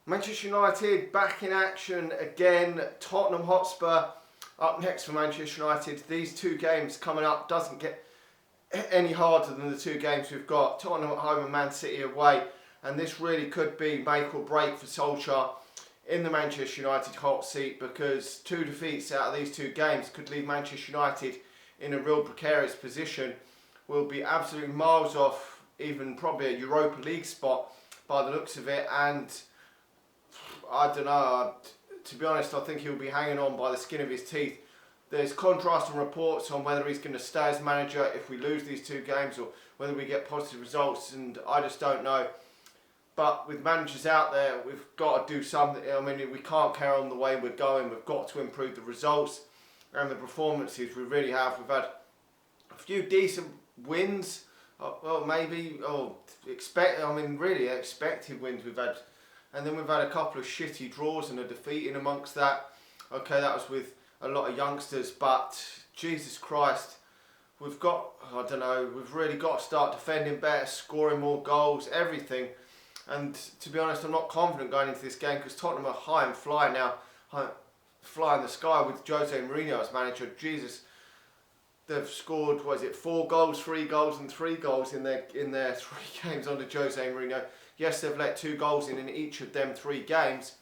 Manchester United back in action again. Tottenham Hotspur up next for Manchester United. These two games coming up doesn't get any harder than the two games we've got. Tottenham at home and Man City away. And this really could be make or break for Solskjaer in the Manchester United hot seat, because two defeats out of these two games could leave Manchester United in a real precarious position. We'll be absolutely miles off even probably a Europa League spot by the looks of it, and I don't know, to be honest, I think he'll be hanging on by the skin of his teeth. There's contrasting reports on whether he's going to stay as manager if we lose these two games or whether we get positive results, and I just don't know. But with managers out there, we've got to do something. I mean, we can't carry on the way we're going. We've got to improve the results and the performances. We really have. We've had a few decent wins. Well, maybe, really expected wins we've had. And then we've had a couple of shitty draws and a defeat in amongst that. Okay, that was with a lot of youngsters, but Jesus Christ, we've really got to start defending better, scoring more goals, everything. And to be honest, I'm not confident going into this game because Tottenham are high and fly now, fly in the sky with Jose Mourinho as manager. Jesus, they've scored, 4 goals, 3 goals and 3 goals in their 3 games under Jose Mourinho. Yes, they've let 2 goals in each of them 3 games,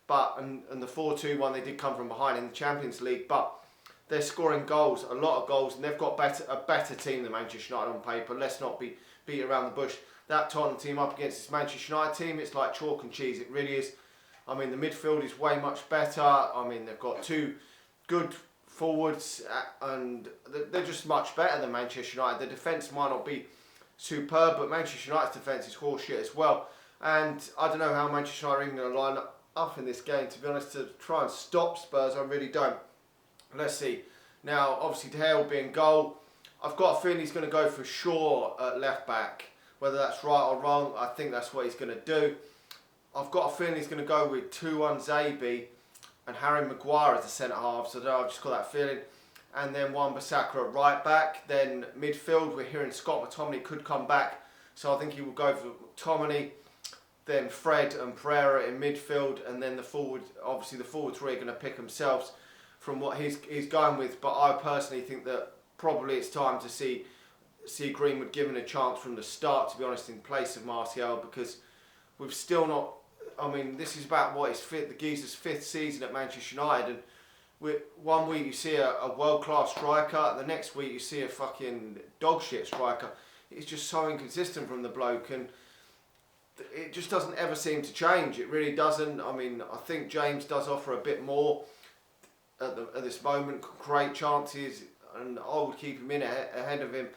but and the 4-2 one they did come from behind in the Champions League, but they're scoring goals, a lot of goals, and they've got a better team than Manchester United on paper. Let's not beat around the bush. That Tottenham team up against this Manchester United team, it's like chalk and cheese. It really is. I mean, the midfield is way much better. I mean, they've got 2 good forwards, and they're just much better than Manchester United. The defence might not be superb, but Manchester United's defence is horseshit as well. And I don't know how Manchester United are even going to line up in this game, to be honest, to try and stop Spurs. I really don't. Let's see. Now, obviously, De Gea will be in goal. I've got a feeling he's going to go for Shaw at left back. Whether that's right or wrong, I think that's what he's going to do. I've got a feeling he's going to go with Zabi and Harry Maguire as the centre half. So I've just got that feeling. And then Wan-Bissaka at right back. Then midfield, we're hearing Scott McTominay could come back. So I think he will go for McTominay. Then Fred and Pereira in midfield. And then the forward 3 are going to pick themselves from what he's going with. But I personally think that probably it's time to see Greenwood given a chance from the start, to be honest, in place of Martial, because we've still not. I mean, this is about the geezer's 5th season at Manchester United, and one week you see a world-class striker, the next week you see a fucking dog shit striker. It's just so inconsistent from the bloke, and it just doesn't ever seem to change. It really doesn't. I mean, I think James does offer a bit more at this moment, create chances, and I would keep him in ahead of him.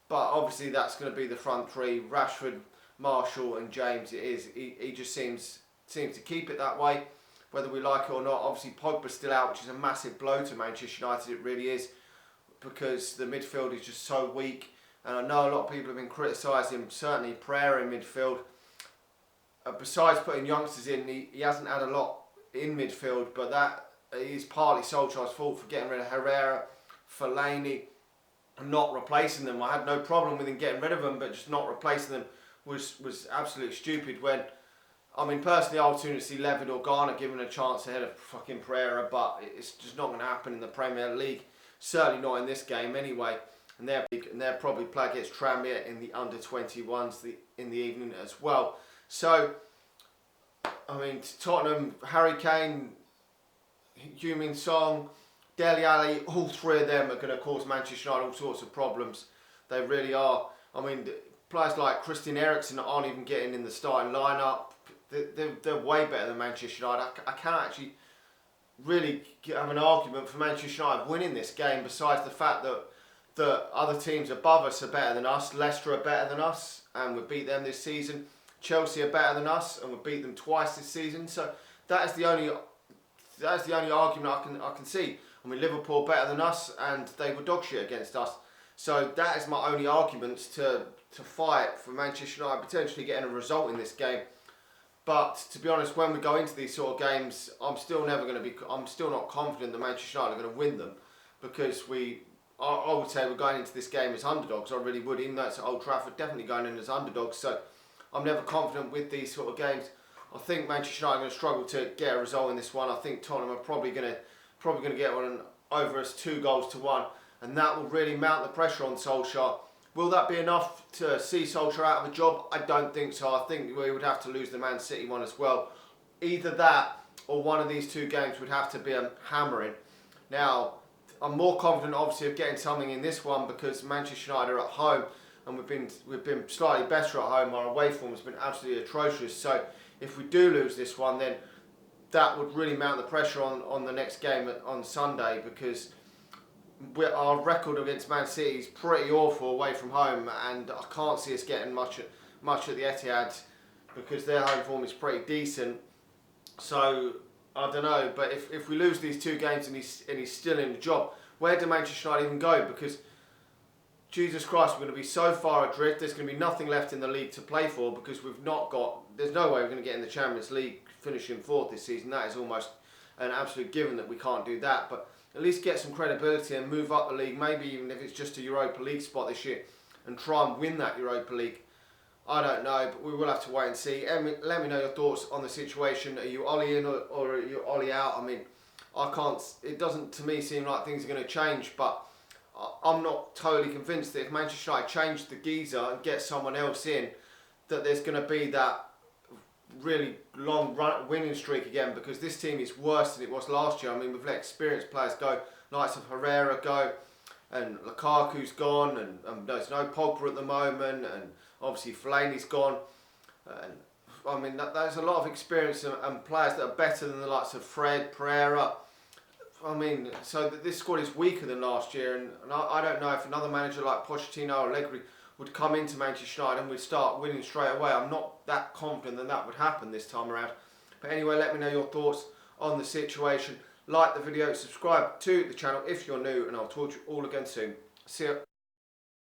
But obviously that's going to be the front 3, Rashford, Martial and James. It is. He just seems to keep it that way, whether we like it or not. Obviously Pogba's still out, which is a massive blow to Manchester United. It really is, because the midfield is just so weak. And I know a lot of people have been criticising, certainly Pereira in midfield. Besides putting youngsters in, he hasn't had a lot in midfield, but that is partly Solskjaer's fault for getting rid of Herrera, Fellaini, not replacing them. I had no problem with him getting rid of them, but just not replacing them was absolutely stupid. When, I mean, personally, I would sooner see Levitt or Garner given a chance ahead of fucking Pereira, but it's just not going to happen in the Premier League. Certainly not in this game anyway. And they'll probably play against Tranmere in the under-21s in the evening as well. So, I mean, Tottenham, Harry Kane, Heung-min Son, Dele Alli, all 3 of them are going to cause Manchester United all sorts of problems. They really are. I mean, players like Christian Eriksen aren't even getting in the starting lineup. They're way better than Manchester United. I can't actually really have an argument for Manchester United winning this game, besides the fact that the other teams above us are better than us. Leicester are better than us, and we beat them this season. Chelsea are better than us, and we beat them twice this season. So that is the only argument I can see. I mean, Liverpool better than us, and they were dog shit against us. So that is my only arguments to fight for Manchester United potentially getting a result in this game. But to be honest, when we go into these sort of games, I'm still not confident that Manchester United are going to win them, because I would say we're going into this game as underdogs. I really would, even though it's at Old Trafford, definitely going in as underdogs. So I'm never confident with these sort of games. I think Manchester United are going to struggle to get a result in this one. I think Tottenham are probably going to get one over us 2-1, and that will really mount the pressure on Solskjaer. Will that be enough to see Solskjaer out of a job? I don't think so. I think we would have to lose the Man City one as well. Either that or one of these two games would have to be a hammering. Now, I'm more confident, obviously, of getting something in this one because Manchester United are at home, and we've been slightly better at home. Our away form has been absolutely atrocious. So if we do lose this one, then that would really mount the pressure on the next game on Sunday, because our record against Man City is pretty awful away from home, and I can't see us getting much at the Etihad because their home form is pretty decent. So I don't know, but if we lose these two games and he's still in the job, where do Manchester United even go? Because Jesus Christ, we're going to be so far adrift. There's going to be nothing left in the league to play for because there's no way we're going to get in the Champions League finishing 4th this season. That is almost an absolute given that we can't do that. But at least get some credibility and move up the league, maybe even if it's just a Europa League spot this year, and try and win that Europa League. I don't know, but we will have to wait and see. And let me know your thoughts on the situation. Are you Ollie in or are you Ollie out? I mean, it doesn't to me seem like things are going to change, but I'm not totally convinced that if Manchester United change the geezer and get someone else in, that there's going to be that really long winning streak again, because this team is worse than it was last year. I mean, we've let experienced players go, likes of Herrera go, and Lukaku's gone, and there's no Pogba at the moment, and obviously Fellaini's gone. And I mean, there's a lot of experience and players that are better than the likes of Fred, Pereira. I mean, so this squad is weaker than last year, and I don't know if another manager like Pochettino or Allegri would come into Manchester United and would start winning straight away. I'm not that confident that would happen this time around. But anyway, let me know your thoughts on the situation. Like the video, subscribe to the channel if you're new, and I'll talk to you all again soon. See ya.